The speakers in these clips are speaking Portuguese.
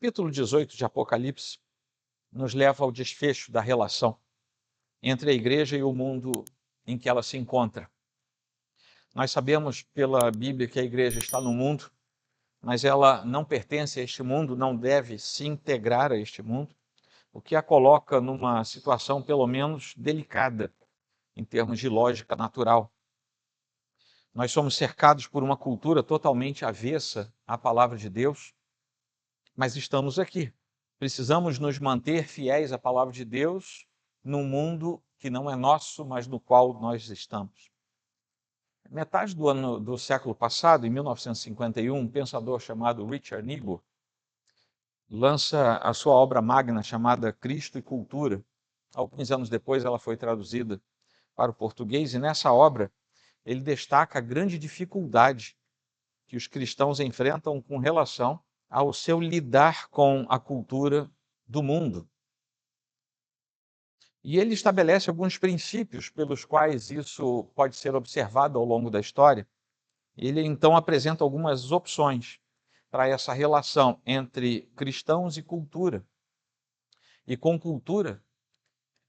Capítulo 18 de Apocalipse nos leva ao desfecho da relação entre a igreja e o mundo em que ela se encontra. Nós sabemos pela Bíblia que a igreja está no mundo, mas ela não pertence a este mundo, não deve se integrar a este mundo, o que a coloca numa situação pelo menos delicada em termos de lógica natural. Nós somos cercados por uma cultura totalmente avessa à palavra de Deus, mas estamos aqui. Precisamos nos manter fiéis à palavra de Deus num mundo que não é nosso, mas no qual nós estamos. Metade do século passado, em 1951, um pensador chamado Richard Niebuhr lança a sua obra magna chamada Cristo e Cultura. Alguns anos depois ela foi traduzida para o português e nessa obra ele destaca a grande dificuldade que os cristãos enfrentam com relação ao seu lidar com a cultura do mundo. E ele estabelece alguns princípios pelos quais isso pode ser observado ao longo da história. Ele então apresenta algumas opções para essa relação entre cristãos e cultura. E com cultura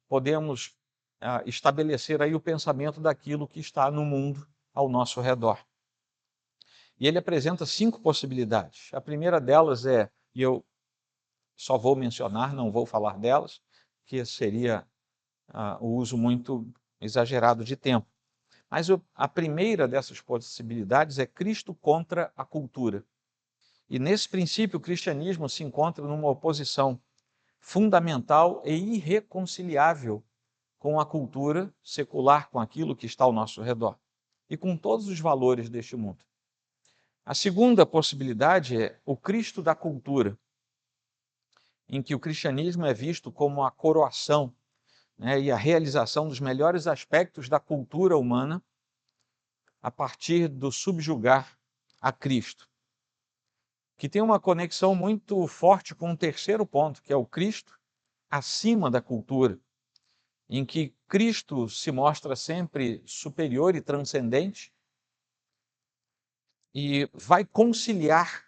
podemos estabelecer aí o pensamento daquilo que está no mundo ao nosso redor. E ele apresenta 5 possibilidades. A primeira delas e eu só vou mencionar, não vou falar delas, que seria o uso muito exagerado de tempo. Mas a primeira dessas possibilidades é Cristo contra a cultura. E nesse princípio o cristianismo se encontra numa oposição fundamental e irreconciliável com a cultura secular, com aquilo que está ao nosso redor e com todos os valores deste mundo. A segunda possibilidade é o Cristo da cultura, em que o cristianismo é visto como a coroação, e a realização dos melhores aspectos da cultura humana a partir do subjugar a Cristo, que tem uma conexão muito forte com um terceiro ponto, que é o Cristo acima da cultura, em que Cristo se mostra sempre superior e transcendente e vai conciliar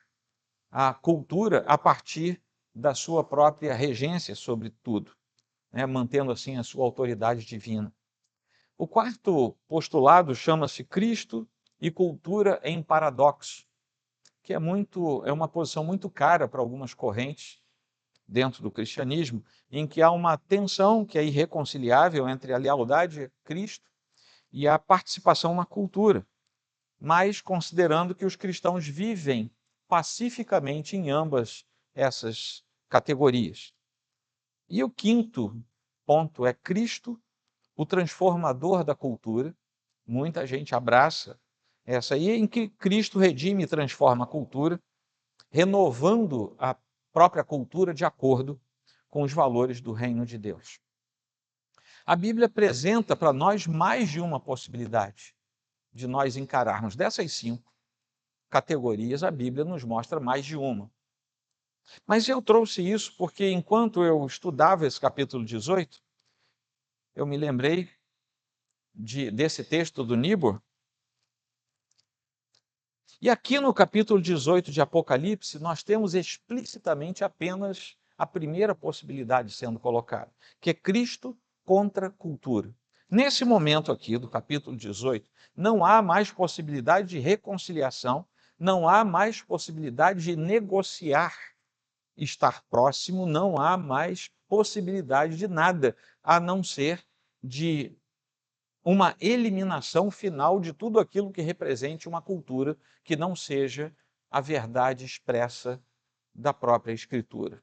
a cultura a partir da sua própria regência sobre tudo, mantendo assim a sua autoridade divina. O quarto postulado chama-se Cristo e cultura em paradoxo, que é uma posição muito cara para algumas correntes dentro do cristianismo, em que há uma tensão que é irreconciliável entre a lealdade a Cristo e a participação na cultura, mas considerando que os cristãos vivem pacificamente em ambas essas categorias. E o quinto ponto é Cristo, o transformador da cultura. Muita gente abraça essa aí, em que Cristo redime e transforma a cultura, renovando a própria cultura de acordo com os valores do reino de Deus. A Bíblia apresenta para nós mais de uma possibilidade de nós encararmos. Dessas 5 categorias, a Bíblia nos mostra mais de uma. Mas eu trouxe isso porque, enquanto eu estudava esse capítulo 18, eu me lembrei desse texto do Niebuhr. E aqui no capítulo 18 de Apocalipse, nós temos explicitamente apenas a primeira possibilidade sendo colocada, que é Cristo contra a cultura. Nesse momento aqui do capítulo 18, não há mais possibilidade de reconciliação, não há mais possibilidade de negociar, estar próximo, não há mais possibilidade de nada, a não ser de uma eliminação final de tudo aquilo que represente uma cultura que não seja a verdade expressa da própria Escritura.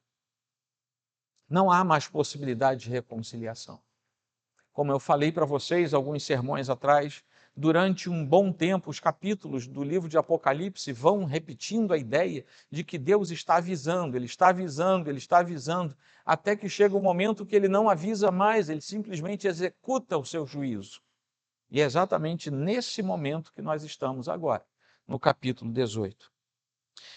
Não há mais possibilidade de reconciliação. Como eu falei para vocês alguns sermões atrás, durante um bom tempo os capítulos do livro de Apocalipse vão repetindo a ideia de que Deus está avisando, Ele está avisando, Ele está avisando, até que chega um momento que Ele não avisa mais, Ele simplesmente executa o seu juízo. E é exatamente nesse momento que nós estamos agora, no capítulo 18.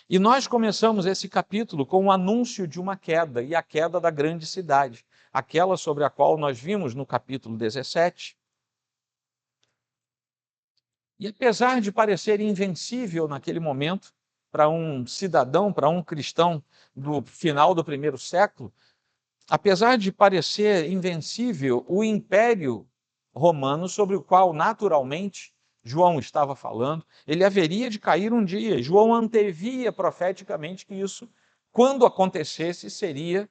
E nós começamos esse capítulo com o anúncio de uma queda, e a queda da grande cidade, aquela sobre a qual nós vimos no capítulo 17. E apesar de parecer invencível naquele momento, para um cidadão, para um cristão do final do primeiro século, apesar de parecer invencível, o Império Romano, sobre o qual naturalmente João estava falando, ele haveria de cair um dia. João antevia profeticamente que isso, quando acontecesse, seria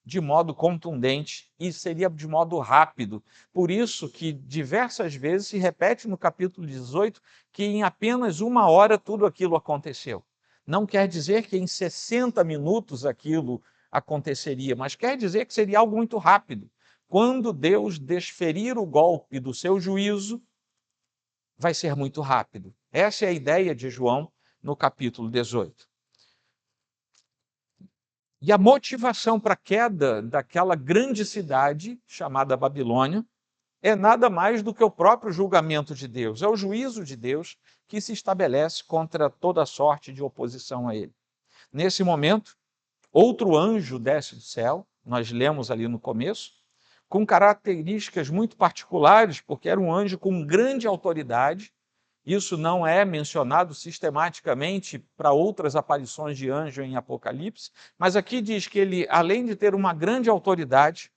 de modo contundente e seria de modo rápido. Por isso que diversas vezes se repete no capítulo 18 que em apenas 1 hora tudo aquilo aconteceu. Não quer dizer que em 60 minutos aquilo aconteceria, mas quer dizer que seria algo muito rápido. Quando Deus desferir o golpe do seu juízo, vai ser muito rápido. Essa é a ideia de João no capítulo 18. E a motivação para a queda daquela grande cidade chamada Babilônia é nada mais do que o próprio julgamento de Deus, é o juízo de Deus que se estabelece contra toda sorte de oposição a ele. Nesse momento, outro anjo desce do céu, nós lemos ali no começo, com características muito particulares, porque era um anjo com grande autoridade. Isso não é mencionado sistematicamente para outras aparições de anjo em Apocalipse, mas aqui diz que ele, além de ter uma grande autoridade,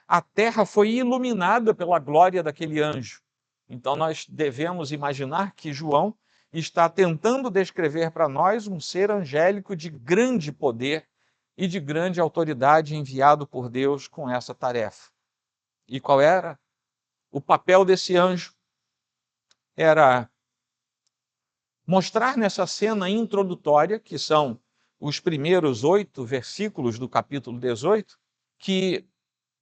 a terra foi iluminada pela glória daquele anjo. Então nós devemos imaginar que João está tentando descrever para nós um ser angélico de grande poder e de grande autoridade enviado por Deus com essa tarefa. E qual era o papel desse anjo? Era mostrar nessa cena introdutória, que são os primeiros 8 versículos do capítulo 18, que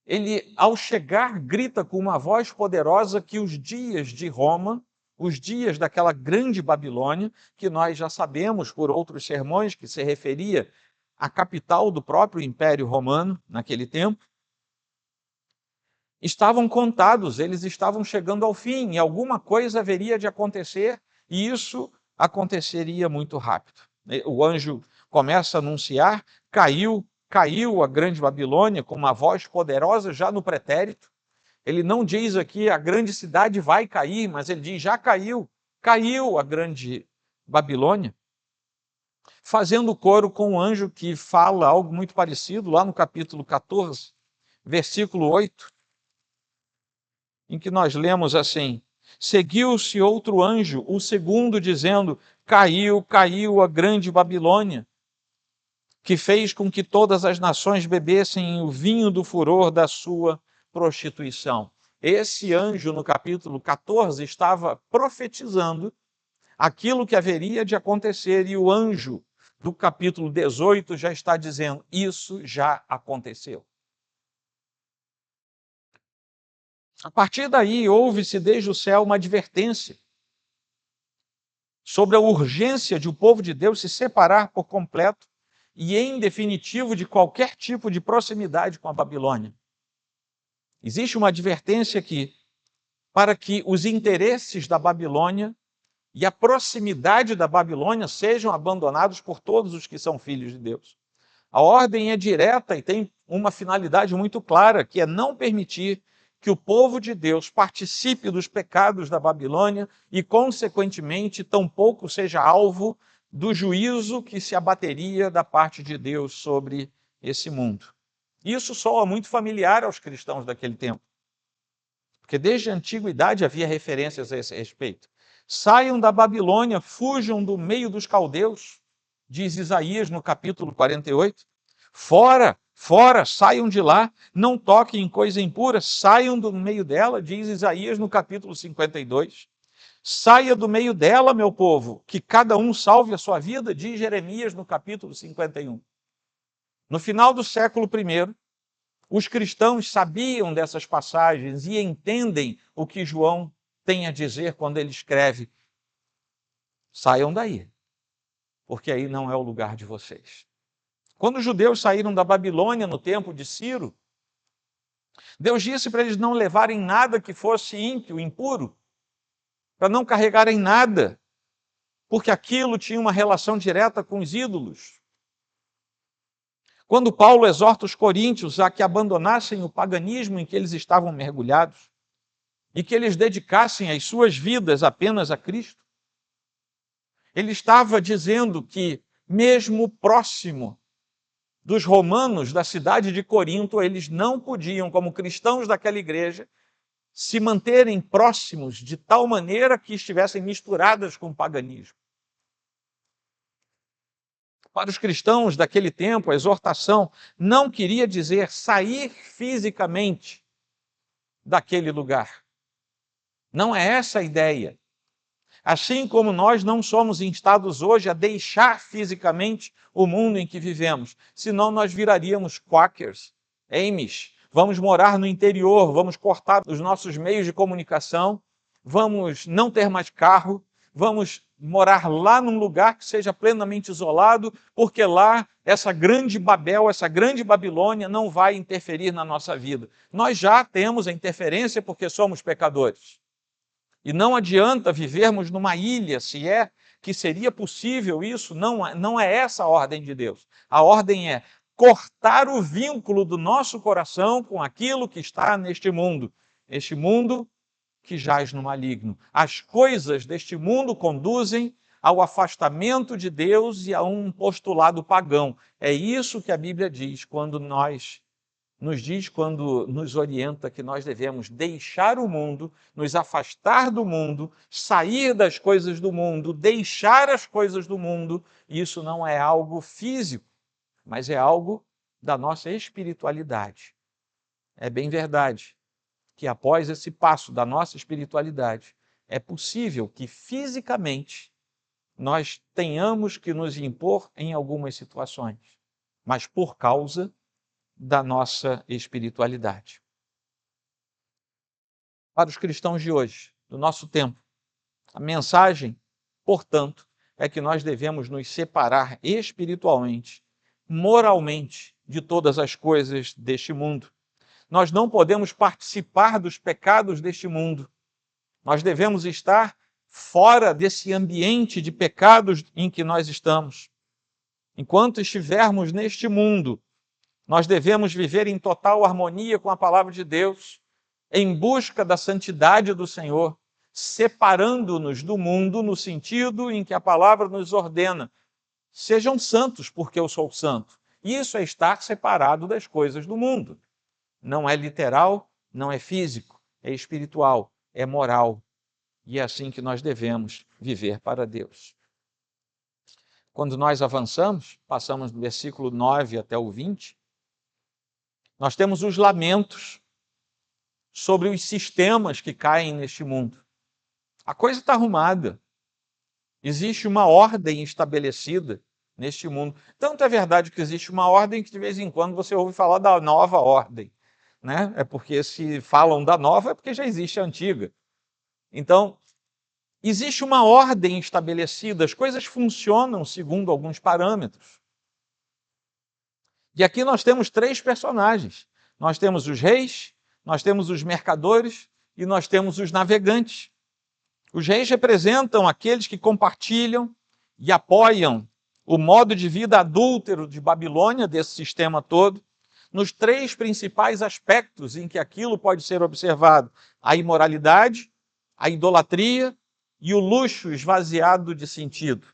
ele, ao chegar, grita com uma voz poderosa que os dias de Roma, os dias daquela grande Babilônia, que nós já sabemos por outros sermões que se referia à capital do próprio Império Romano naquele tempo, estavam contados, eles estavam chegando ao fim, e alguma coisa haveria de acontecer, e isso aconteceria muito rápido. O anjo começa a anunciar, caiu a grande Babilônia com uma voz poderosa já no pretérito. Ele não diz aqui a grande cidade vai cair, mas ele diz já caiu a grande Babilônia, fazendo coro com o anjo que fala algo muito parecido lá no capítulo 14, versículo 8, em que nós lemos assim: seguiu-se outro anjo, o segundo, dizendo: caiu a grande Babilônia, que fez com que todas as nações bebessem o vinho do furor da sua prostituição. Esse anjo, no capítulo 14, estava profetizando aquilo que haveria de acontecer, e o anjo do capítulo 18 já está dizendo: isso já aconteceu. A partir daí, ouve-se desde o céu uma advertência sobre a urgência de o povo de Deus se separar por completo e, em definitivo, de qualquer tipo de proximidade com a Babilônia. Existe uma advertência aqui para que os interesses da Babilônia e a proximidade da Babilônia sejam abandonados por todos os que são filhos de Deus. A ordem é direta e tem uma finalidade muito clara, que é não permitir que o povo de Deus participe dos pecados da Babilônia e, consequentemente, tampouco seja alvo do juízo que se abateria da parte de Deus sobre esse mundo. Isso soa muito familiar aos cristãos daquele tempo, porque desde a antiguidade havia referências a esse respeito. Saiam da Babilônia, fujam do meio dos caldeus, diz Isaías no capítulo 48. Fora, saiam de lá, não toquem em coisa impura, saiam do meio dela, diz Isaías no capítulo 52. Saia do meio dela, meu povo, que cada um salve a sua vida, diz Jeremias no capítulo 51. No final do século I, os cristãos sabiam dessas passagens e entendem o que João tem a dizer quando ele escreve: saiam daí, porque aí não é o lugar de vocês. Quando os judeus saíram da Babilônia no tempo de Ciro, Deus disse para eles não levarem nada que fosse ímpio, impuro, para não carregarem nada, porque aquilo tinha uma relação direta com os ídolos. Quando Paulo exorta os coríntios a que abandonassem o paganismo em que eles estavam mergulhados e que eles dedicassem as suas vidas apenas a Cristo, ele estava dizendo que mesmo próximo dos romanos da cidade de Corinto, eles não podiam, como cristãos daquela igreja, se manterem próximos de tal maneira que estivessem misturadas com o paganismo. Para os cristãos daquele tempo, a exortação não queria dizer sair fisicamente daquele lugar. Não é essa a ideia. Assim como nós não somos instados hoje a deixar fisicamente o mundo em que vivemos, senão nós viraríamos quakers, amish, vamos morar no interior, vamos cortar os nossos meios de comunicação, vamos não ter mais carro, vamos morar lá num lugar que seja plenamente isolado, porque lá essa grande Babel, essa grande Babilônia não vai interferir na nossa vida. Nós já temos a interferência porque somos pecadores. E não adianta vivermos numa ilha, se é que seria possível isso, não é essa a ordem de Deus. A ordem é cortar o vínculo do nosso coração com aquilo que está neste mundo que jaz no maligno. As coisas deste mundo conduzem ao afastamento de Deus e a um postulado pagão. É isso que a Bíblia diz quando nos orienta que nós devemos deixar o mundo, nos afastar do mundo, sair das coisas do mundo, deixar as coisas do mundo. Isso não é algo físico, mas é algo da nossa espiritualidade. É bem verdade que após esse passo da nossa espiritualidade, é possível que fisicamente nós tenhamos que nos impor em algumas situações, mas por causa da nossa espiritualidade. Para os cristãos de hoje, do nosso tempo, a mensagem, portanto, é que nós devemos nos separar espiritualmente, moralmente, de todas as coisas deste mundo. Nós não podemos participar dos pecados deste mundo. Nós devemos estar fora desse ambiente de pecados em que nós estamos. Enquanto estivermos neste mundo, nós devemos viver em total harmonia com a palavra de Deus, em busca da santidade do Senhor, separando-nos do mundo no sentido em que a palavra nos ordena. Sejam santos, porque eu sou santo. Isso é estar separado das coisas do mundo. Não é literal, não é físico, é espiritual, é moral. E é assim que nós devemos viver para Deus. Quando nós avançamos, passamos do versículo 9 até o 20, nós temos os lamentos sobre os sistemas que caem neste mundo. A coisa está arrumada. Existe uma ordem estabelecida neste mundo. Tanto é verdade que existe uma ordem que de vez em quando você ouve falar da nova ordem. Né? É porque se falam da nova é porque já existe a antiga. Então, existe uma ordem estabelecida, as coisas funcionam segundo alguns parâmetros. E aqui nós temos três personagens. Nós temos os reis, nós temos os mercadores e nós temos os navegantes. Os reis representam aqueles que compartilham e apoiam o modo de vida adúltero de Babilônia, desse sistema todo, nos três principais aspectos em que aquilo pode ser observado: a imoralidade, a idolatria e o luxo esvaziado de sentido.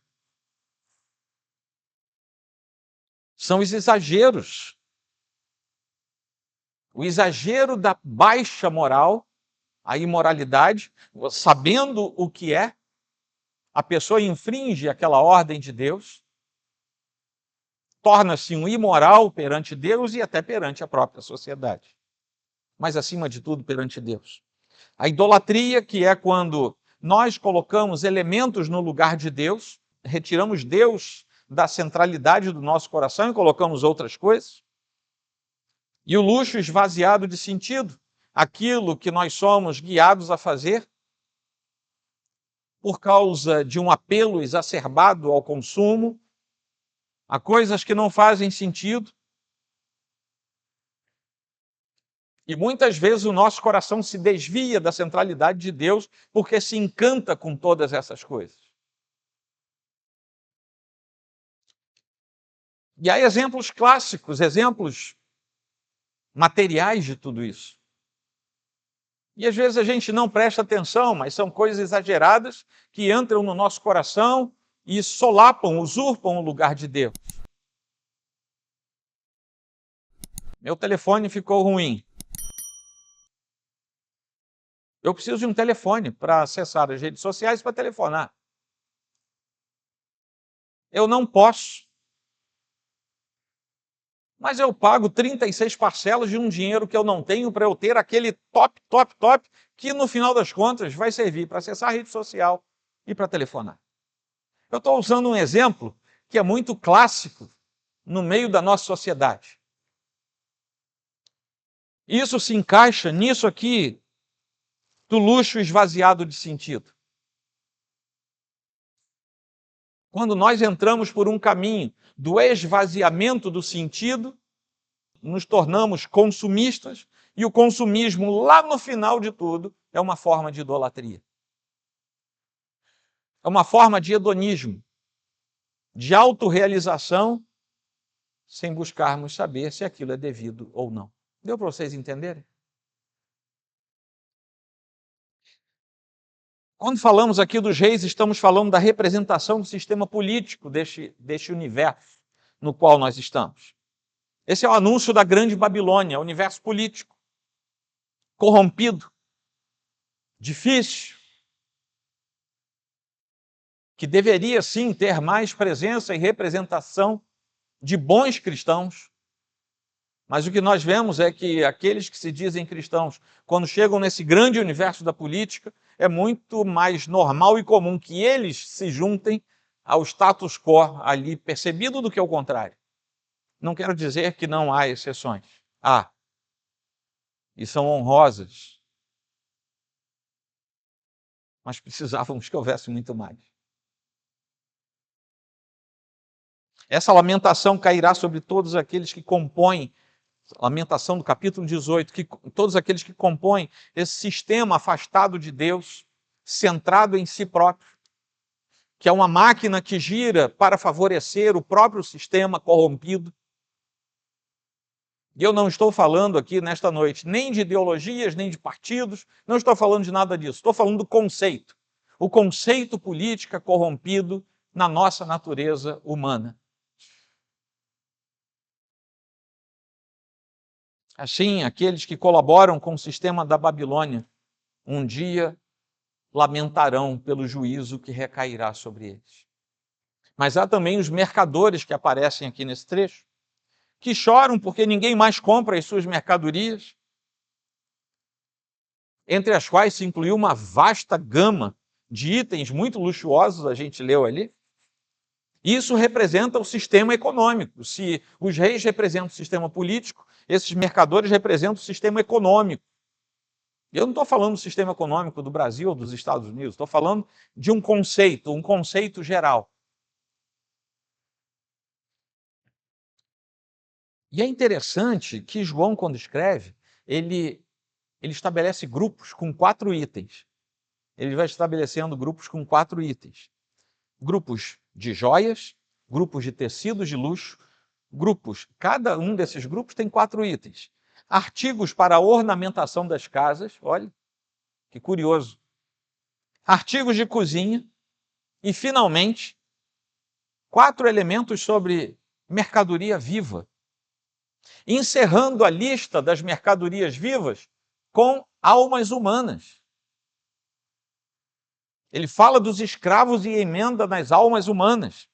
São os exageros. O exagero da baixa moral, a imoralidade, sabendo o que é, a pessoa infringe aquela ordem de Deus, torna-se um imoral perante Deus e até perante a própria sociedade. Mas, acima de tudo, perante Deus. A idolatria, que é quando nós colocamos elementos no lugar de Deus, retiramos Deus da centralidade do nosso coração e colocamos outras coisas. E o luxo esvaziado de sentido, aquilo que nós somos guiados a fazer por causa de um apelo exacerbado ao consumo, a coisas que não fazem sentido. E muitas vezes o nosso coração se desvia da centralidade de Deus porque se encanta com todas essas coisas. E há exemplos clássicos, exemplos materiais de tudo isso. E às vezes a gente não presta atenção, mas são coisas exageradas que entram no nosso coração e solapam, usurpam o lugar de Deus. Meu telefone ficou ruim. Eu preciso de um telefone para acessar as redes sociais para telefonar. Eu não posso. Mas eu pago 36 parcelas de um dinheiro que eu não tenho para eu ter aquele top, que no final das contas vai servir para acessar a rede social e para telefonar. Eu estou usando um exemplo que é muito clássico no meio da nossa sociedade. Isso se encaixa nisso aqui do luxo esvaziado de sentido. Quando nós entramos por um caminho do esvaziamento do sentido, nos tornamos consumistas, e o consumismo, lá no final de tudo, é uma forma de idolatria. É uma forma de hedonismo, de autorrealização, sem buscarmos saber se aquilo é devido ou não. Deu para vocês entenderem? Quando falamos aqui dos reis, estamos falando da representação do sistema político deste universo no qual nós estamos. Esse é o anúncio da grande Babilônia, universo político, corrompido, difícil, que deveria sim ter mais presença e representação de bons cristãos. Mas o que nós vemos é que aqueles que se dizem cristãos, quando chegam nesse grande universo da política, é muito mais normal e comum que eles se juntem ao status quo ali percebido do que ao contrário. Não quero dizer que não há exceções. Há. E são honrosas. Mas precisávamos que houvesse muito mais. Essa lamentação cairá sobre todos aqueles que compõem, lamentação do capítulo 18, que todos aqueles que compõem esse sistema afastado de Deus, centrado em si próprio, que é uma máquina que gira para favorecer o próprio sistema corrompido. E eu não estou falando aqui nesta noite nem de ideologias, nem de partidos, não estou falando de nada disso, estou falando do conceito. O conceito político corrompido na nossa natureza humana. Assim, aqueles que colaboram com o sistema da Babilônia, um dia lamentarão pelo juízo que recairá sobre eles. Mas há também os mercadores que aparecem aqui nesse trecho, que choram porque ninguém mais compra as suas mercadorias, entre as quais se incluiu uma vasta gama de itens muito luxuosos, a gente leu ali. Isso representa o sistema econômico. Se os reis representam o sistema político, esses mercadores representam o sistema econômico. Eu não estou falando do sistema econômico do Brasil ou dos Estados Unidos, estou falando de um conceito geral. E é interessante que João, quando escreve, ele estabelece grupos com 4 itens. Ele vai estabelecendo grupos com 4 itens. Grupos de joias, grupos de tecidos de luxo, cada um desses grupos tem 4 itens. Artigos para a ornamentação das casas, olha, que curioso. Artigos de cozinha e, finalmente, 4 elementos sobre mercadoria viva, encerrando a lista das mercadorias vivas com almas humanas. Ele fala dos escravos e emenda nas almas humanas.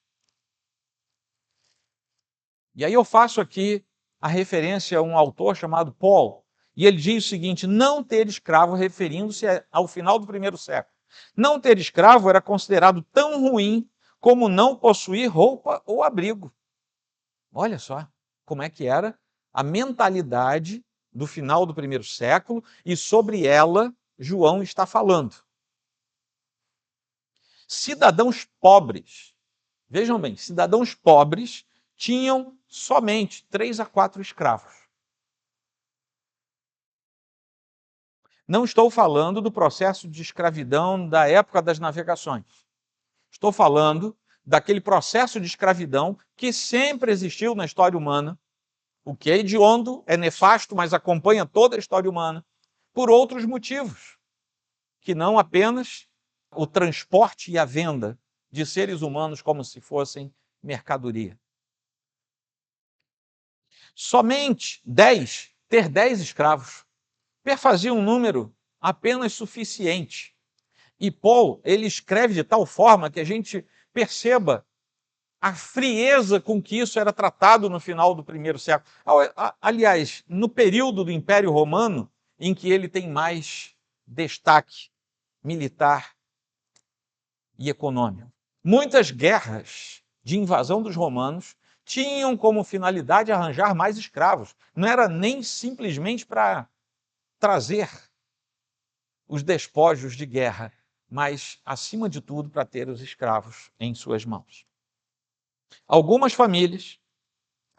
E aí eu faço aqui a referência a um autor chamado Paul, e ele diz o seguinte: não ter escravo, referindo-se ao final do 1º século. Não ter escravo era considerado tão ruim como não possuir roupa ou abrigo. Olha só como é que era a mentalidade do final do 1º século, e sobre ela João está falando. Cidadãos pobres, vejam bem, cidadãos pobres tinham somente 3 a 4 escravos. Não estou falando do processo de escravidão da época das navegações. Estou falando daquele processo de escravidão que sempre existiu na história humana, o que é hediondo, é nefasto, mas acompanha toda a história humana, por outros motivos, que não apenas o transporte e a venda de seres humanos como se fossem mercadoria. Somente ter 10 escravos, perfazia um número apenas suficiente. E Paul, ele escreve de tal forma que a gente perceba a frieza com que isso era tratado no final do primeiro século. Aliás, no período do Império Romano, em que ele tem mais destaque militar e econômico. Muitas guerras de invasão dos romanos tinham como finalidade arranjar mais escravos. Não era nem simplesmente para trazer os despojos de guerra, mas, acima de tudo, para ter os escravos em suas mãos. Algumas famílias,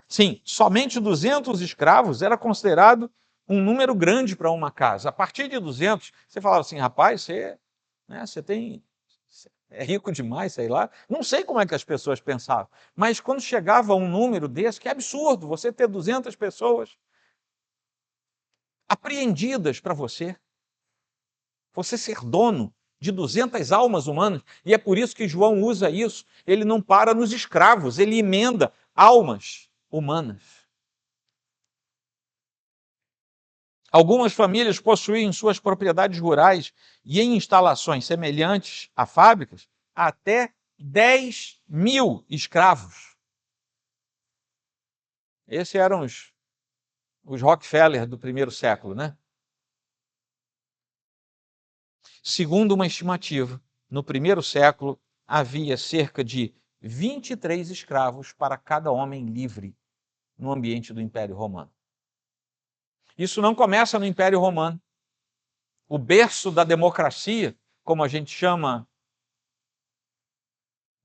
sim, somente 200 escravos era considerado um número grande para uma casa. A partir de 200, você falava assim, rapaz, você é rico demais, sei lá. Não sei como é que as pessoas pensavam, mas quando chegava a um número desse, que é absurdo, você ter 200 pessoas apreendidas para você ser dono de 200 almas humanas, e é por isso que João usa isso, ele não para nos escravos, ele emenda almas humanas. Algumas famílias possuíam suas propriedades rurais e em instalações semelhantes a fábricas, até 10.000 escravos. Esses eram os Rockefeller do primeiro século, né? Segundo uma estimativa, no primeiro século havia cerca de 23 escravos para cada homem livre no ambiente do Império Romano. Isso não começa no Império Romano. O berço da democracia, como a gente chama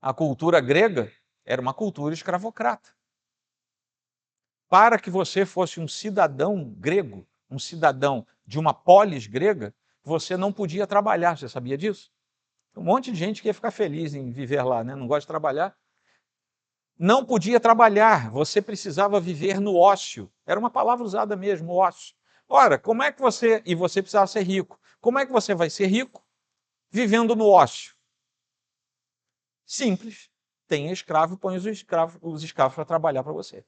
a cultura grega, era uma cultura escravocrata. Para que você fosse um cidadão grego, um cidadão de uma polis grega, você não podia trabalhar. Você sabia disso? Um monte de gente que ia ficar feliz em viver lá, né? Não gosta de trabalhar. Não podia trabalhar, você precisava viver no ócio. Era uma palavra usada mesmo, ócio. Ora, como é que e você precisava ser rico. Como é que você vai ser rico? Vivendo no ócio. Simples. Tenha escravo e põe os escravos para trabalhar para você.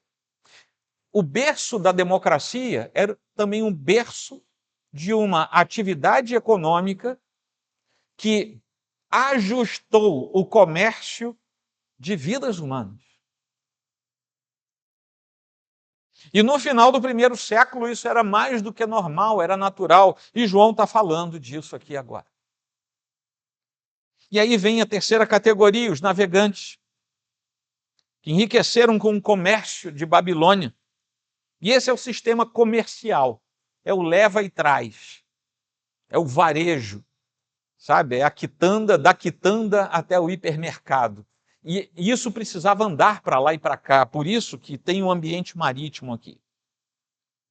O berço da democracia era também um berço de uma atividade econômica que ajustou o comércio de vidas humanas. E no final do primeiro século isso era mais do que normal, era natural. E João está falando disso aqui agora. E aí vem a terceira categoria, os navegantes, que enriqueceram com o comércio de Babilônia. E esse é o sistema comercial, é o leva e traz, é o varejo, sabe? É a quitanda, da quitanda até o hipermercado. E isso precisava andar para lá e para cá, por isso que tem um ambiente marítimo aqui.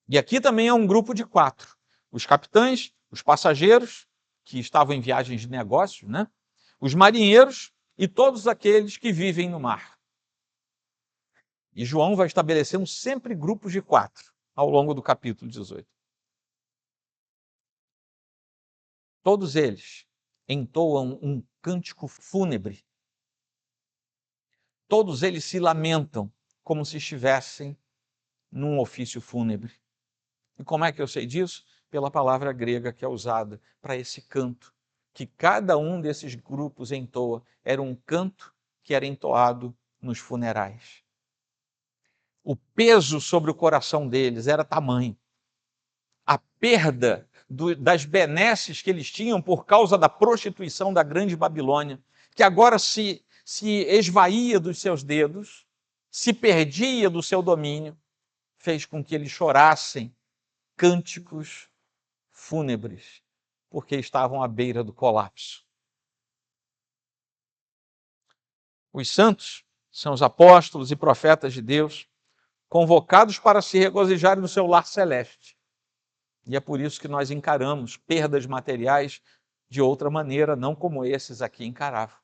E aqui também é um grupo de 4. Os capitães, os passageiros, que estavam em viagens de negócios, né? Os marinheiros e todos aqueles que vivem no mar. E João vai estabelecendo sempre grupos de 4 ao longo do capítulo 18. Todos eles entoam um cântico fúnebre. Todos eles se lamentam como se estivessem num ofício fúnebre. E como é que eu sei disso? Pela palavra grega que é usada para esse canto, que cada um desses grupos entoa. Era um canto que era entoado nos funerais. O peso sobre o coração deles era tamanho. A perda das benesses que eles tinham por causa da prostituição da grande Babilônia, que agora se esvaía dos seus dedos, se perdia do seu domínio, fez com que eles chorassem cânticos fúnebres, porque estavam à beira do colapso. Os santos são os apóstolos e profetas de Deus, convocados para se regozijarem no seu lar celeste. E é por isso que nós encaramos perdas materiais de outra maneira, não como esses aqui encaravam.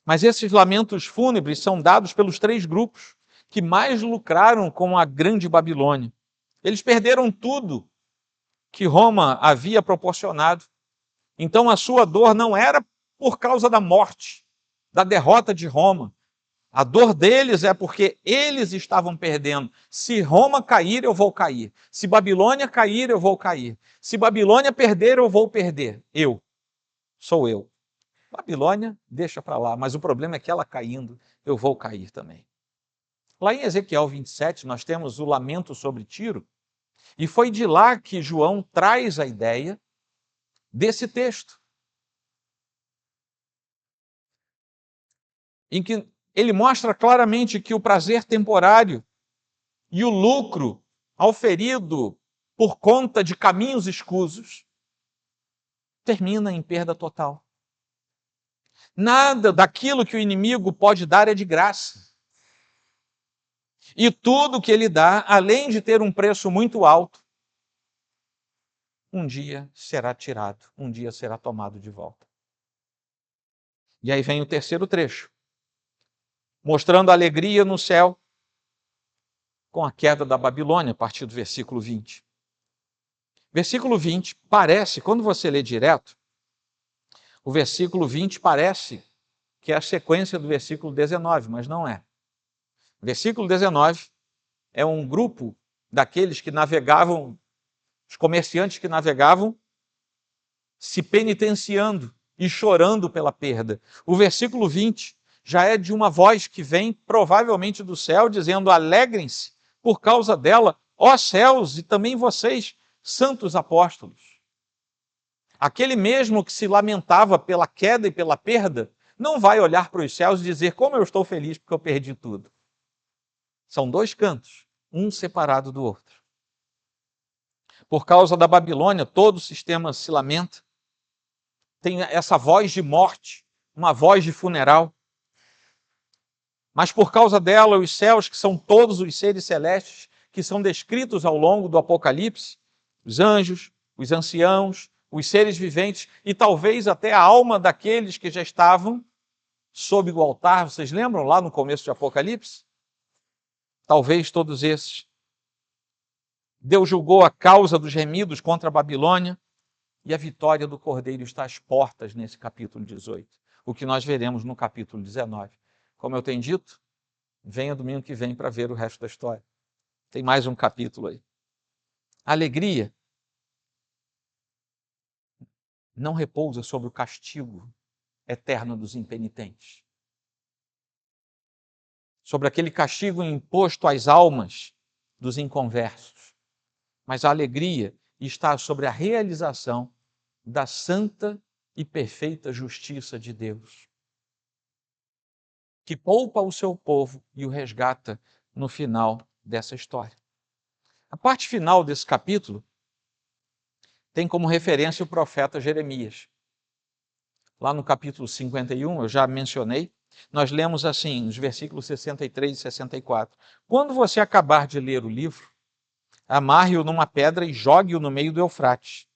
Mas esses lamentos fúnebres são dados pelos 3 grupos que mais lucraram com a grande Babilônia. Eles perderam tudo que Roma havia proporcionado. Então a sua dor não era por causa da morte, da derrota de Roma. A dor deles é porque eles estavam perdendo. Se Roma cair, eu vou cair. Se Babilônia cair, eu vou cair. Se Babilônia perder, eu vou perder. Sou eu. Babilônia, deixa para lá, mas o problema é que ela caindo, eu vou cair também. Lá em Ezequiel 27, nós temos o lamento sobre Tiro, e foi de lá que João traz a ideia desse texto, em que ele mostra claramente que o prazer temporário e o lucro auferido por conta de caminhos escusos termina em perda total. Nada daquilo que o inimigo pode dar é de graça. E tudo que ele dá, além de ter um preço muito alto, um dia será tirado, um dia será tomado de volta. E aí vem o terceiro trecho, mostrando a alegria no céu com a queda da Babilônia, a partir do versículo 20. Versículo 20 parece, quando você lê direto, o versículo 20 parece que é a sequência do versículo 19, mas não é. O versículo 19 é um grupo daqueles que navegavam, os comerciantes que navegavam, se penitenciando e chorando pela perda. O versículo 20 já é de uma voz que vem provavelmente do céu, dizendo: alegrem-se por causa dela, ó céus, e também vocês, santos apóstolos. Aquele mesmo que se lamentava pela queda e pela perda, não vai olhar para os céus e dizer: como eu estou feliz porque eu perdi tudo. São dois cantos, um separado do outro. Por causa da Babilônia, todo o sistema se lamenta. Tem essa voz de morte, uma voz de funeral. Mas por causa dela, os céus, que são todos os seres celestes, que são descritos ao longo do Apocalipse, os anjos, os anciãos, os seres viventes e talvez até a alma daqueles que já estavam sob o altar. Vocês lembram lá no começo do Apocalipse? Talvez todos esses. Deus julgou a causa dos remidos contra a Babilônia e a vitória do Cordeiro está às portas nesse capítulo 18. O que nós veremos no capítulo 19. Como eu tenho dito, venha domingo que vem para ver o resto da história. Tem mais um capítulo aí. A alegria não repousa sobre o castigo eterno dos impenitentes. Sobre aquele castigo imposto às almas dos inconversos. Mas a alegria está sobre a realização da santa e perfeita justiça de Deus, que poupa o seu povo e o resgata no final dessa história. A parte final desse capítulo tem como referência o profeta Jeremias. Lá no capítulo 51, eu já mencionei, nós lemos assim, nos versículos 63 e 64. Quando você acabar de ler o livro, amarre-o numa pedra e jogue-o no meio do Eufrates.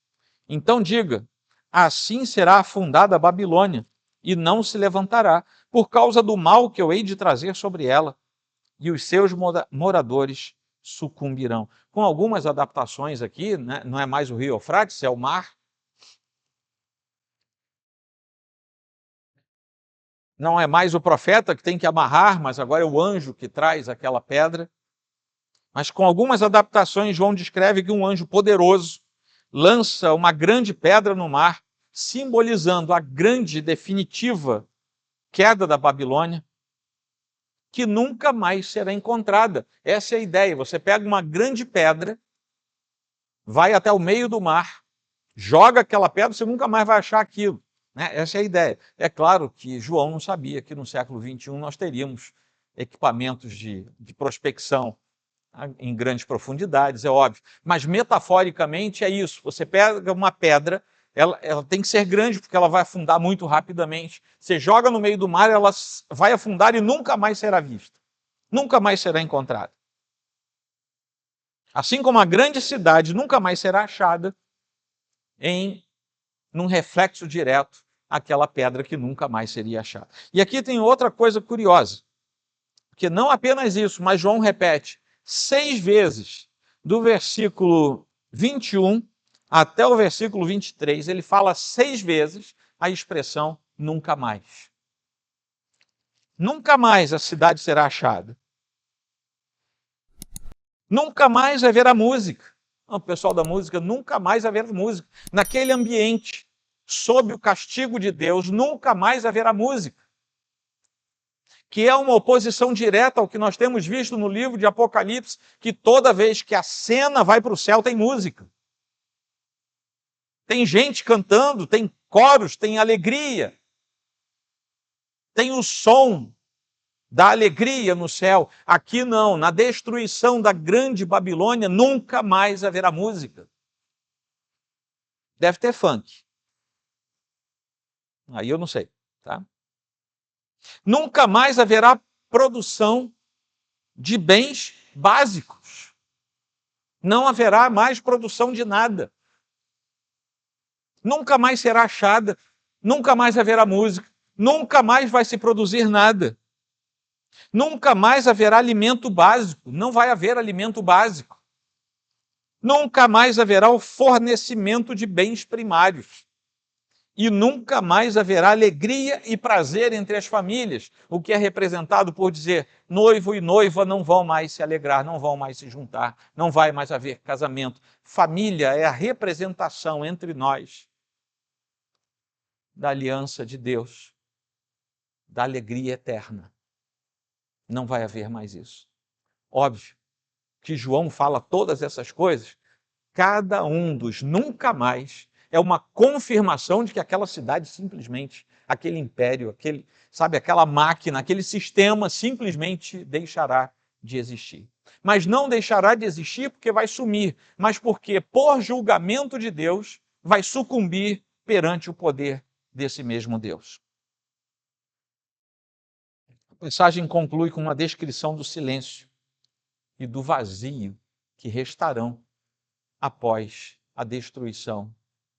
Então diga: assim será afundada a Babilônia, e não se levantará, por causa do mal que eu hei de trazer sobre ela, e os seus moradores sucumbirão. Com algumas adaptações aqui, né? Não é mais o rio Eufrates, é o mar. Não é mais o profeta que tem que amarrar, mas agora é o anjo que traz aquela pedra. Mas com algumas adaptações, João descreve que um anjo poderoso lança uma grande pedra no mar, simbolizando a grande e definitiva queda da Babilônia, que nunca mais será encontrada. Essa é a ideia. Você pega uma grande pedra, vai até o meio do mar, joga aquela pedra, você nunca mais vai achar aquilo. Essa é a ideia. É claro que João não sabia que no século XXI nós teríamos equipamentos de prospecção em grandes profundidades, é óbvio. Mas metaforicamente é isso. Você pega uma pedra, ela tem que ser grande porque ela vai afundar muito rapidamente. Você joga no meio do mar, ela vai afundar e nunca mais será vista. Nunca mais será encontrada. Assim como a grande cidade nunca mais será achada num reflexo direto aquela pedra que nunca mais seria achada. E aqui tem outra coisa curiosa, que não apenas isso, mas João repete 6 vezes, do versículo 21 até o versículo 23, ele fala 6 vezes a expressão nunca mais. Nunca mais a cidade será achada. Nunca mais haverá música. O pessoal da música, nunca mais haverá música. Naquele ambiente, sob o castigo de Deus, nunca mais haverá música. Que é uma oposição direta ao que nós temos visto no livro de Apocalipse, que toda vez que a cena vai para o céu tem música. Tem gente cantando, tem coros, tem alegria. Tem o som da alegria no céu. Aqui não, na destruição da grande Babilônia, nunca mais haverá música. Deve ter funk. Aí eu não sei, tá? Nunca mais haverá produção de bens básicos. Não haverá mais produção de nada. Nunca mais será achada, nunca mais haverá música, nunca mais vai se produzir nada. Nunca mais haverá alimento básico, não vai haver alimento básico. Nunca mais haverá o fornecimento de bens primários. E nunca mais haverá alegria e prazer entre as famílias, o que é representado por dizer noivo e noiva não vão mais se alegrar, não vão mais se juntar, não vai mais haver casamento. Família é a representação entre nós da aliança de Deus, da alegria eterna. Não vai haver mais isso. Óbvio que João fala todas essas coisas, cada um dos nunca mais é uma confirmação de que aquela cidade simplesmente, aquele império, aquela máquina, aquele sistema simplesmente deixará de existir. Mas não deixará de existir porque vai sumir, mas porque, por julgamento de Deus, vai sucumbir perante o poder desse mesmo Deus. A passagem conclui com uma descrição do silêncio e do vazio que restarão após a destruição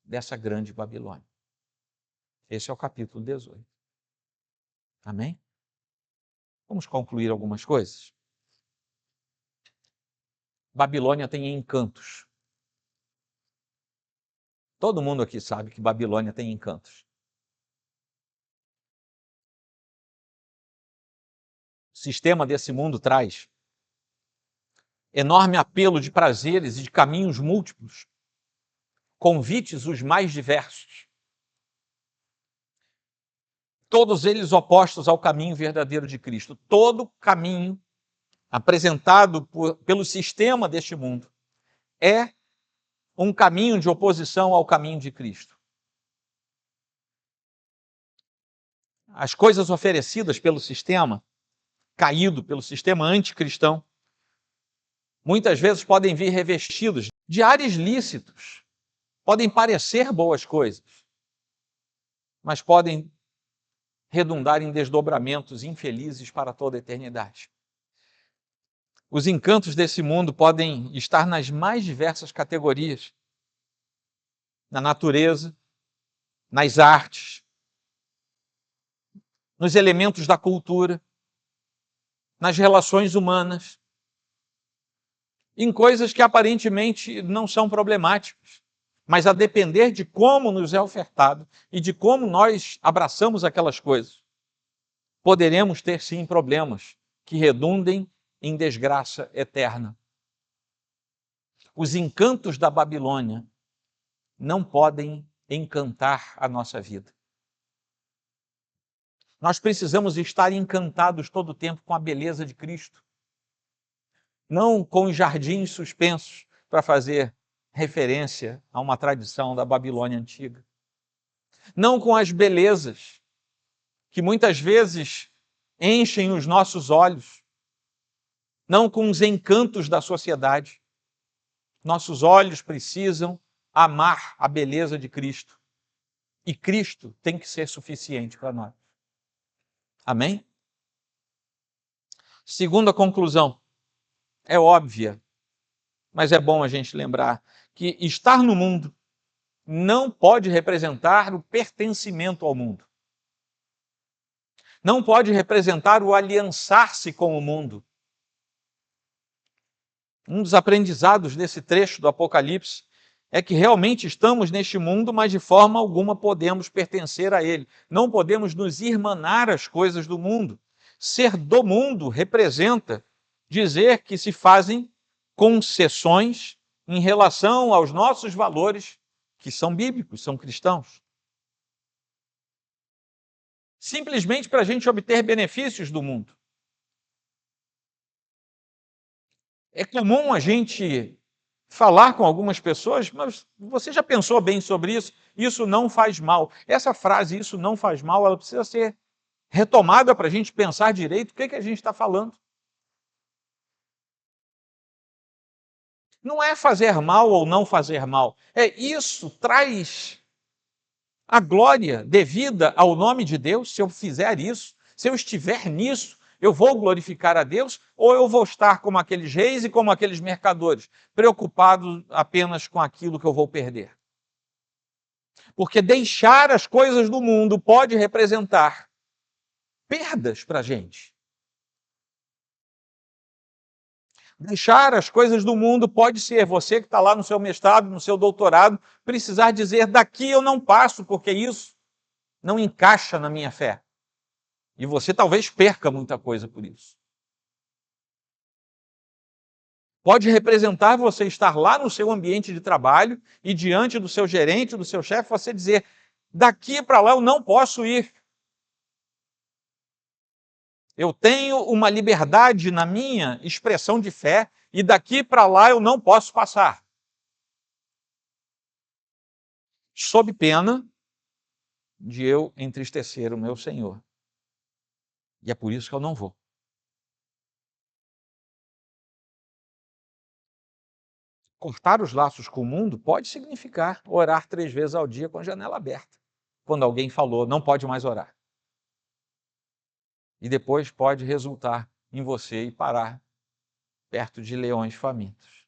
dessa grande Babilônia. Esse é o capítulo 18. Amém? Vamos concluir algumas coisas. Babilônia tem encantos. Todo mundo aqui sabe que Babilônia tem encantos. O sistema desse mundo traz enorme apelo de prazeres e de caminhos múltiplos, convites os mais diversos, todos eles opostos ao caminho verdadeiro de Cristo. Todo caminho apresentado pelo sistema deste mundo é um caminho de oposição ao caminho de Cristo. As coisas oferecidas pelo sistema caído, pelo sistema anticristão, muitas vezes podem vir revestidos de ares lícitos, podem parecer boas coisas, mas podem redundar em desdobramentos infelizes para toda a eternidade. Os encantos desse mundo podem estar nas mais diversas categorias, na natureza, nas artes, nos elementos da cultura, nas relações humanas, em coisas que aparentemente não são problemáticas, mas a depender de como nos é ofertado e de como nós abraçamos aquelas coisas, poderemos ter sim problemas que redundem em desgraça eterna. Os encantos da Babilônia não podem encantar a nossa vida. Nós precisamos estar encantados todo o tempo com a beleza de Cristo, não com os jardins suspensos para fazer referência a uma tradição da Babilônia antiga, não com as belezas que muitas vezes enchem os nossos olhos, não com os encantos da sociedade. Nossos olhos precisam amar a beleza de Cristo. E Cristo tem que ser suficiente para nós. Amém? Segunda conclusão, é óbvia, mas é bom a gente lembrar que estar no mundo não pode representar o pertencimento ao mundo. Não pode representar o aliançar-se com o mundo. Um dos aprendizados desse trecho do Apocalipse é que realmente estamos neste mundo, mas de forma alguma podemos pertencer a ele. Não podemos nos irmanar às coisas do mundo. Ser do mundo representa dizer que se fazem concessões em relação aos nossos valores, que são bíblicos, são cristãos. Simplesmente para a gente obter benefícios do mundo. É comum a gente falar com algumas pessoas, mas você já pensou bem sobre isso? Isso não faz mal. Essa frase, isso não faz mal, ela precisa ser retomada para a gente pensar direito o que a gente está falando. Não é fazer mal ou não fazer mal. É isso traz a glória devida ao nome de Deus. Se eu fizer isso, se eu estiver nisso, eu vou glorificar a Deus, ou eu vou estar como aqueles reis e como aqueles mercadores, preocupados apenas com aquilo que eu vou perder. Porque deixar as coisas do mundo pode representar perdas para a gente. Deixar as coisas do mundo pode ser você que está lá no seu mestrado, no seu doutorado, precisar dizer: daqui eu não passo, porque isso não encaixa na minha fé. E você talvez perca muita coisa por isso. Pode representar você estar lá no seu ambiente de trabalho e diante do seu gerente, do seu chefe, você dizer: daqui para lá eu não posso ir. Eu tenho uma liberdade na minha expressão de fé e daqui para lá eu não posso passar. Sob pena de eu entristecer o meu Senhor. E é por isso que eu não vou. Cortar os laços com o mundo pode significar orar 3 vezes ao dia com a janela aberta. Quando alguém falou, não pode mais orar. E depois pode resultar em você ir parar perto de leões famintos.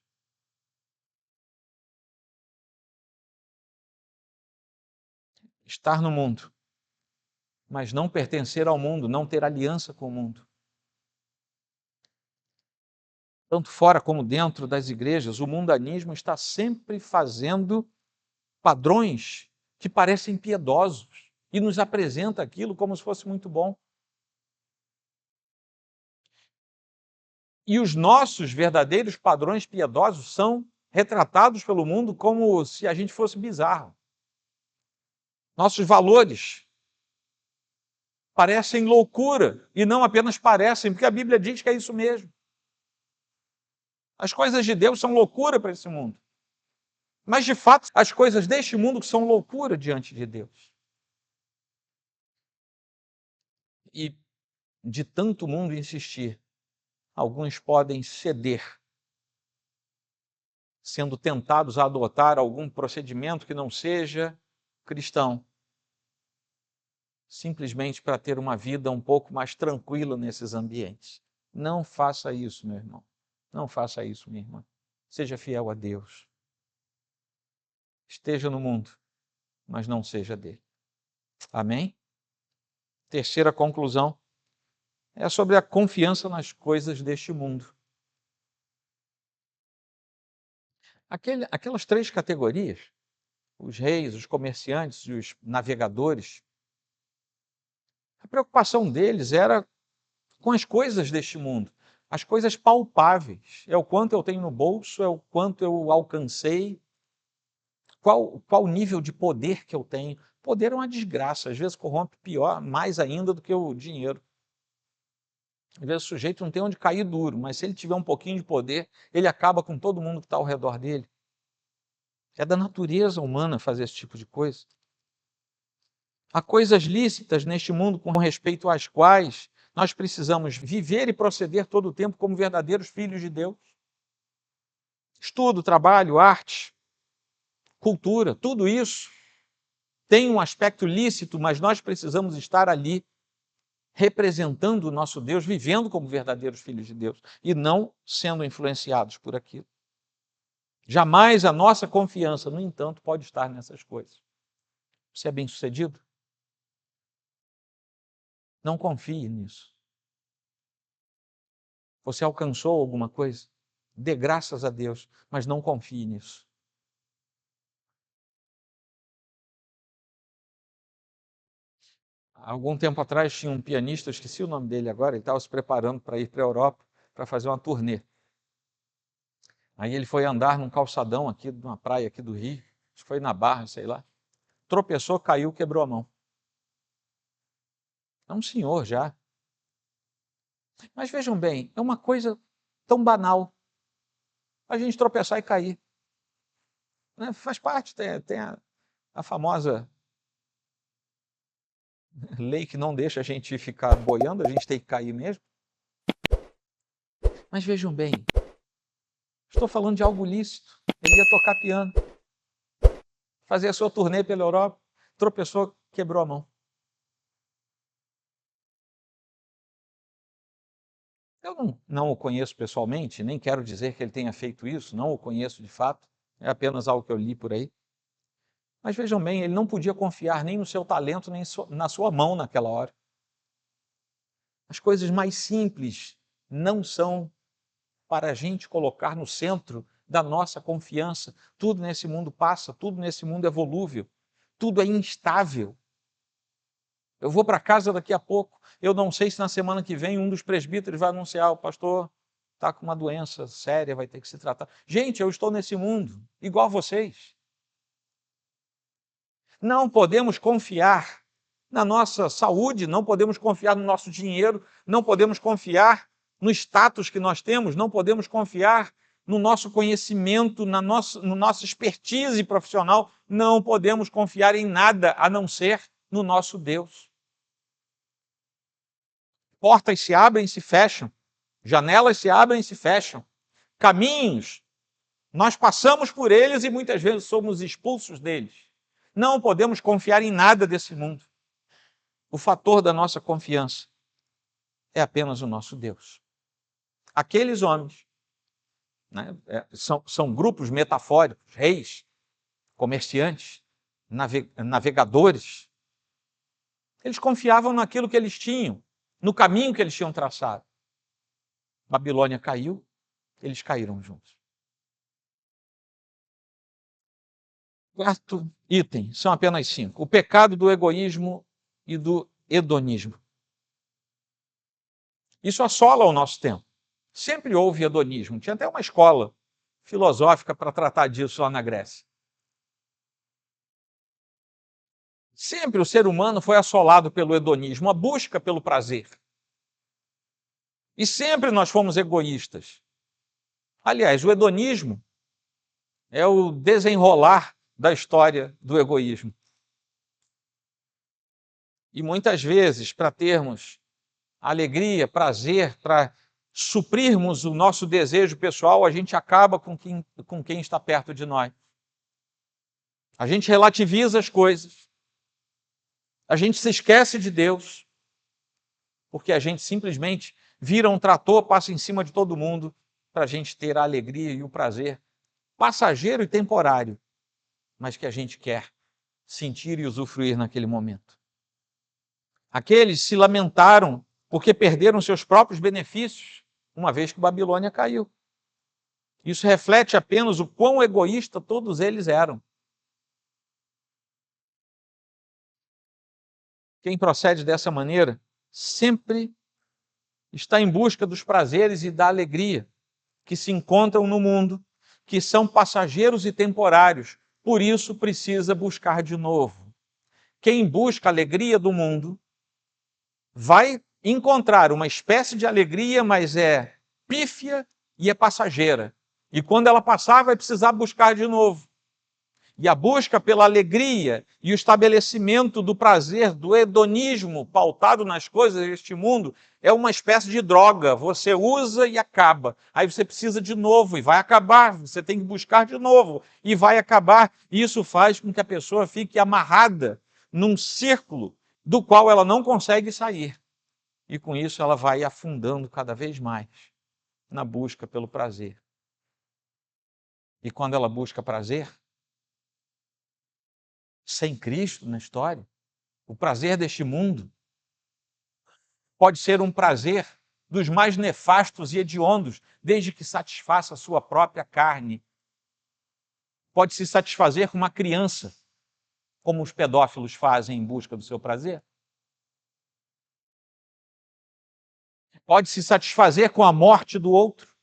Estar no mundo, mas não pertencer ao mundo, não ter aliança com o mundo. Tanto fora como dentro das igrejas, o mundanismo está sempre fazendo padrões que parecem piedosos e nos apresenta aquilo como se fosse muito bom. E os nossos verdadeiros padrões piedosos são retratados pelo mundo como se a gente fosse bizarro. Nossos valores parecem loucura e não apenas parecem, porque a Bíblia diz que é isso mesmo. As coisas de Deus são loucura para esse mundo. Mas, de fato, as coisas deste mundo são loucura diante de Deus. E de tanto mundo insistir, alguns podem ceder, sendo tentados a adotar algum procedimento que não seja cristão, simplesmente para ter uma vida um pouco mais tranquila nesses ambientes. Não faça isso, meu irmão. Não faça isso, minha irmã. Seja fiel a Deus. Esteja no mundo, mas não seja dele. Amém? Terceira conclusão é sobre a confiança nas coisas deste mundo. Aquelas 3 categorias, os reis, os comerciantes e os navegadores, a preocupação deles era com as coisas deste mundo, as coisas palpáveis. É o quanto eu tenho no bolso, é o quanto eu alcancei, qual o nível de poder que eu tenho. Poder é uma desgraça, às vezes corrompe pior, mais ainda do que o dinheiro. Às vezes o sujeito não tem onde cair duro, mas se ele tiver um pouquinho de poder, ele acaba com todo mundo que está ao redor dele. É da natureza humana fazer esse tipo de coisa. Há coisas lícitas neste mundo com respeito às quais nós precisamos viver e proceder todo o tempo como verdadeiros filhos de Deus. Estudo, trabalho, arte, cultura, tudo isso tem um aspecto lícito, mas nós precisamos estar ali representando o nosso Deus, vivendo como verdadeiros filhos de Deus e não sendo influenciados por aquilo. Jamais a nossa confiança, no entanto, pode estar nessas coisas. Você é bem-sucedido? Não confie nisso. Você alcançou alguma coisa? Dê graças a Deus, mas não confie nisso. algum tempo atrás tinha um pianista, eu esqueci o nome dele agora, ele estava se preparando para ir para a Europa para fazer uma turnê. Aí ele foi andar num calçadão aqui, numa praia aqui do Rio, acho que foi na Barra, sei lá. Tropeçou, caiu, quebrou a mão. É um senhor já. Mas vejam bem, é uma coisa tão banal a gente tropeçar e cair. Né? Faz parte, tem a famosa lei que não deixa a gente ficar boiando, a gente tem que cair mesmo. Mas vejam bem, estou falando de algo lícito. Ele ia tocar piano, fazer a sua turnê pela Europa, tropeçou, quebrou a mão. Eu não o conheço pessoalmente, nem quero dizer que ele tenha feito isso, não o conheço de fato, é apenas algo que eu li por aí. Mas vejam bem, ele não podia confiar nem no seu talento, nem na sua mão naquela hora. As coisas mais simples não são para a gente colocar no centro da nossa confiança. Tudo nesse mundo passa, tudo nesse mundo é volúvel, tudo é instável. Eu vou para casa daqui a pouco, eu não sei se na semana que vem um dos presbíteros vai anunciar, o pastor está com uma doença séria, vai ter que se tratar. Gente, eu estou nesse mundo, igual vocês. Não podemos confiar na nossa saúde, não podemos confiar no nosso dinheiro, não podemos confiar no status que nós temos, não podemos confiar no nosso conhecimento, no nossa expertise profissional, não podemos confiar em nada a não ser no nosso Deus. Portas se abrem e se fecham, janelas se abrem e se fecham, caminhos, nós passamos por eles e muitas vezes somos expulsos deles. Não podemos confiar em nada desse mundo. O fator da nossa confiança é apenas o nosso Deus. Aqueles homens, né, são grupos metafóricos, reis, comerciantes, navegadores. Eles confiavam naquilo que eles tinham, no caminho que eles tinham traçado. Babilônia caiu, eles caíram juntos. Quarto item, são apenas 5. O pecado do egoísmo e do hedonismo. Isso assola o nosso tempo. Sempre houve hedonismo. Tinha até uma escola filosófica para tratar disso lá na Grécia. Sempre o ser humano foi assolado pelo hedonismo, a busca pelo prazer. E sempre nós fomos egoístas. Aliás, o hedonismo é o desenrolar da história do egoísmo. E muitas vezes, para termos alegria, prazer, para suprirmos o nosso desejo pessoal, a gente acaba com quem está perto de nós. A gente relativiza as coisas. A gente se esquece de Deus, porque a gente simplesmente vira um trator, passa em cima de todo mundo, para a gente ter a alegria e o prazer passageiro e temporário, mas que a gente quer sentir e usufruir naquele momento. Aqueles se lamentaram porque perderam seus próprios benefícios, uma vez que Babilônia caiu. Isso reflete apenas o quão egoísta todos eles eram. Quem procede dessa maneira sempre está em busca dos prazeres e da alegria que se encontram no mundo, que são passageiros e temporários, por isso precisa buscar de novo. Quem busca a alegria do mundo vai encontrar uma espécie de alegria, mas é pífia e é passageira. E quando ela passar, vai precisar buscar de novo. E a busca pela alegria e o estabelecimento do prazer, do hedonismo pautado nas coisas deste mundo, é uma espécie de droga. Você usa e acaba. Aí você precisa de novo e vai acabar. Você tem que buscar de novo e vai acabar. E isso faz com que a pessoa fique amarrada num círculo do qual ela não consegue sair. E com isso ela vai afundando cada vez mais na busca pelo prazer. E quando ela busca prazer, sem Cristo na história, o prazer deste mundo pode ser um prazer dos mais nefastos e hediondos, desde que satisfaça a sua própria carne. Pode se satisfazer com uma criança, como os pedófilos fazem em busca do seu prazer. pode se satisfazer com a morte do outro,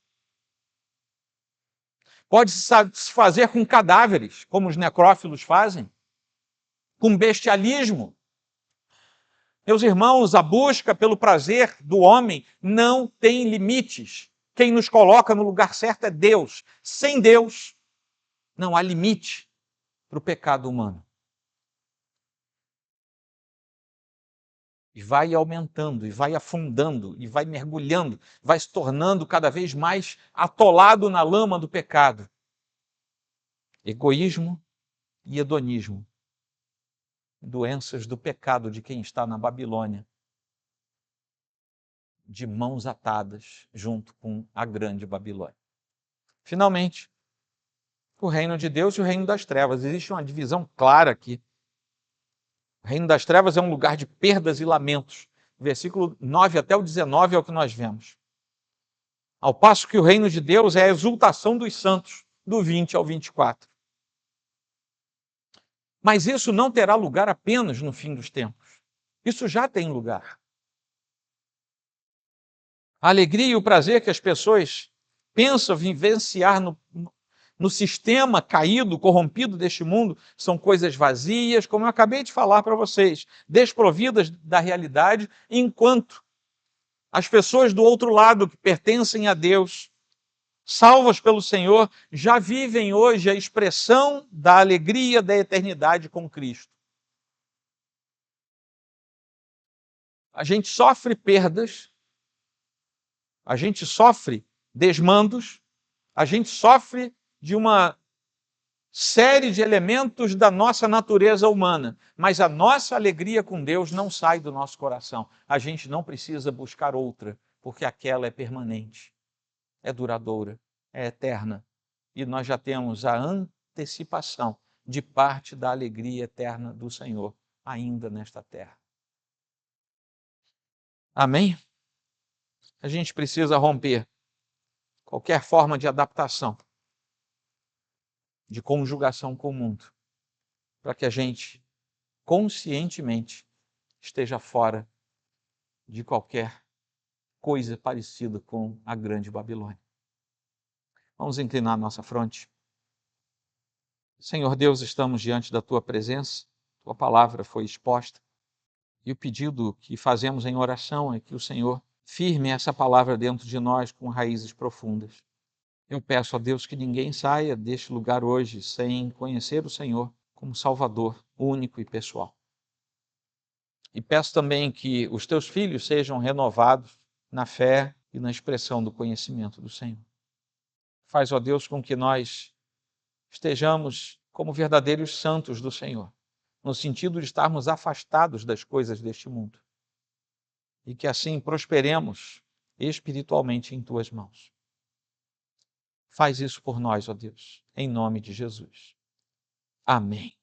pode se satisfazer com cadáveres, como os necrófilos fazem, com bestialismo. Meus irmãos, a busca pelo prazer do homem não tem limites. Quem nos coloca no lugar certo é Deus. Sem Deus, não há limite para o pecado humano. E vai aumentando, e vai afundando, e vai mergulhando, vai se tornando cada vez mais atolado na lama do pecado. Egoísmo e hedonismo. Doenças do pecado de quem está na Babilônia, de mãos atadas junto com a grande Babilônia. Finalmente, o reino de Deus e o reino das trevas. Existe uma divisão clara aqui. O reino das trevas é um lugar de perdas e lamentos. Versículo 9 até o 19 é o que nós vemos. Ao passo que o reino de Deus é a exultação dos santos, do 20 ao 24. Mas isso não terá lugar apenas no fim dos tempos. Isso já tem lugar. A alegria e o prazer que as pessoas pensam vivenciar no sistema caído, corrompido deste mundo, são coisas vazias, como eu acabei de falar para vocês, desprovidas da realidade, enquanto as pessoas do outro lado, que pertencem a Deus, salvas pelo Senhor, já vivem hoje a expressão da alegria da eternidade com Cristo. A gente sofre perdas, a gente sofre desmandos, a gente sofre de uma série de elementos da nossa natureza humana, mas a nossa alegria com Deus não sai do nosso coração. A gente não precisa buscar outra, porque aquela é permanente, é duradoura, é eterna. E nós já temos a antecipação de parte da alegria eterna do Senhor, ainda nesta terra. Amém? A gente precisa romper qualquer forma de adaptação, de conjugação com o mundo, para que a gente conscientemente esteja fora de qualquer coisa parecida com a grande Babilônia. Vamos inclinar nossa fronte. Senhor Deus, estamos diante da Tua presença, Tua palavra foi exposta, e o pedido que fazemos em oração é que o Senhor firme essa palavra dentro de nós com raízes profundas. Eu peço a Deus que ninguém saia deste lugar hoje sem conhecer o Senhor como Salvador único e pessoal. E peço também que os teus filhos sejam renovados na fé e na expressão do conhecimento do Senhor. Faz, ó Deus, com que nós estejamos como verdadeiros santos do Senhor, no sentido de estarmos afastados das coisas deste mundo. E que assim prosperemos espiritualmente em tuas mãos. Faz isso por nós, ó Deus, em nome de Jesus. Amém.